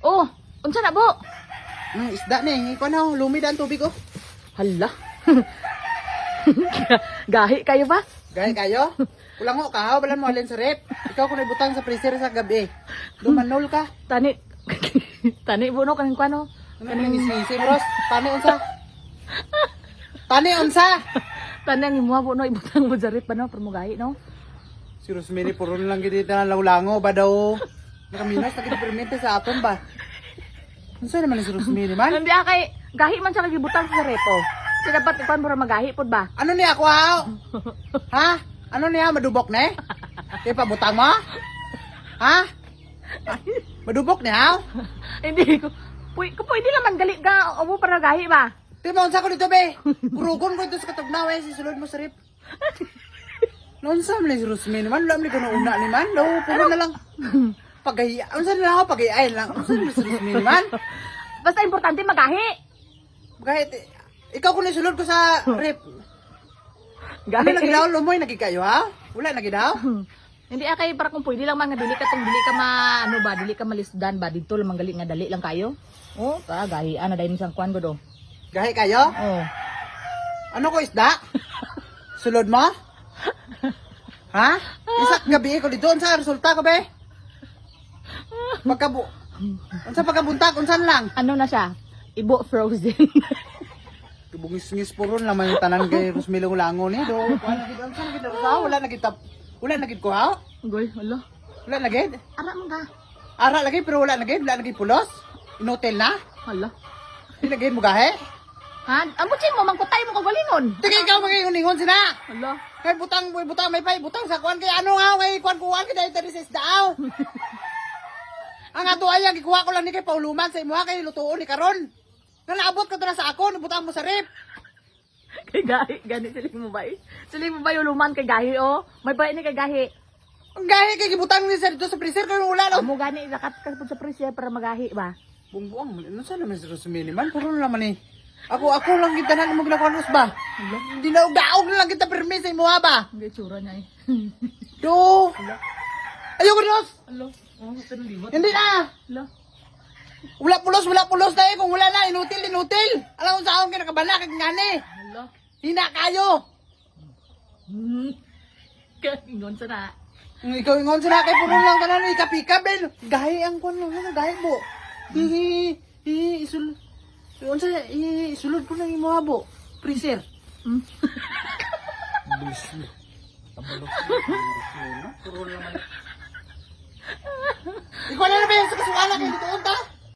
Oh, unsa na bo? Isda ni, ikaw na, lumid ang tubig oh. Hala. Gahi kayo ba? Gaya kayo? Kulang ko, kahaw, balan mo alin sa rep. Ikaw kung ibutang sa freezer sa gabi. Dumanol ka. Tani. Tani buno kaning kwano. Ano nang isisi, bros? Tani unsa? Tani unsa? Tani ang imuha buno ibutang mo sa rep no para mo gahi no. Si Rosemary, puro na lang giti na laulango ba daw? Nakaminas, nakipirmente sa aton ba? Unsa naman si Rosemary man? Hindi kay gahi man siya kagibutang sa rep oh. So dapat ikwan mo ra magahi pod ba? Ano niya ako ha? Ha? Ano niya? Madubok na eh? Kaya pabutang mo? Ha? Madubok niya? Hindi ko. Pwede naman gali ka o para gahi ba? Di ba unsa ko dito be? Kurugom ko ito sa katugnaw eh. Sisulod mo sa rip. Nonsa man si Rosemary man? Wala man ko na una ni man. Daw, puro na lang. Pagaya. Unsa na ako? Pagayain lang. Unsa man si Rosemary man? Basta importante magahi. Kahit ikaw kung nisulod ko sa rip. Ano Gahi. lagi daw? Lumoy lagi kayo ha? Wala lagi daw? Hindi kay para kung pwede lang man nga dili ka tong dili ka ano ba, dili ka malisdan ba dito lang gali nga dali lang kayo. Oh, gahi ana dai sang kwan go do. Gahi kayo? Oh. Ano ko isda? Sulod mo? Ha? Isak gabi ko dito. Unsa resulta ko be? Unsa pagkabuntag? Unsan lang? Ano na siya? Ibo frozen. Bungis-ngis puro naman yung tanan kay Rosemary Lango ni do. Wala gid unsa na gid sa wala na gid wala na gid ko ha? Goy, hala. Wala na gid. Ara man ka. Ara lagi pero wala na gid pulos. Inotel na. Hala. Di na gid mo gahe. Ha? Amutsin mo mangkutay mo kagalingon. Tigay ikaw mangingon sina. Hala. Kay butang may pay butang sa kuan kay ano nga kay kuan kay dahil sa daw. Ang ato ay gikuha ko lang ni kay pauluman sa imo kay lutuon ni karon. Nga naabot ka to na sa ako, nabutang mo sa rip. Kay gahi, gani sila mo ba? Sila mo ba yung luman kay gahi oh? May ba ni kay gahi? Ang gahi kay gibutang ni sa dito sa freezer kay wala no. Amo gani lakat ka pud sa presyo para magahi ba? Bungbuang, ano sa naman si Rosemary man? Puro na naman eh. Ako lang kita na mo ginakuanos ba? Hindi na daog na lang kita permis sa imo ba? Hindi tsura niya eh. Do. Ayoko Ros. Alo. Oh, pero liwat. Hindi na. Alo. Wala pulos na eh. Kung wala na, inutil. Alam mo sa akong kinakabala, kag ngani. Alo. Hina kayo. Kaingon sa na. Ikaw ingon sila kay puro lang tanan ikapikap din. Gahi ang kon mo, gahi mo. Isul. Unsa isulod ko nang imo abo. Freezer. Bilis. Tabalok. Puro lang. Ikaw na ba sa kasuala kay dito unta?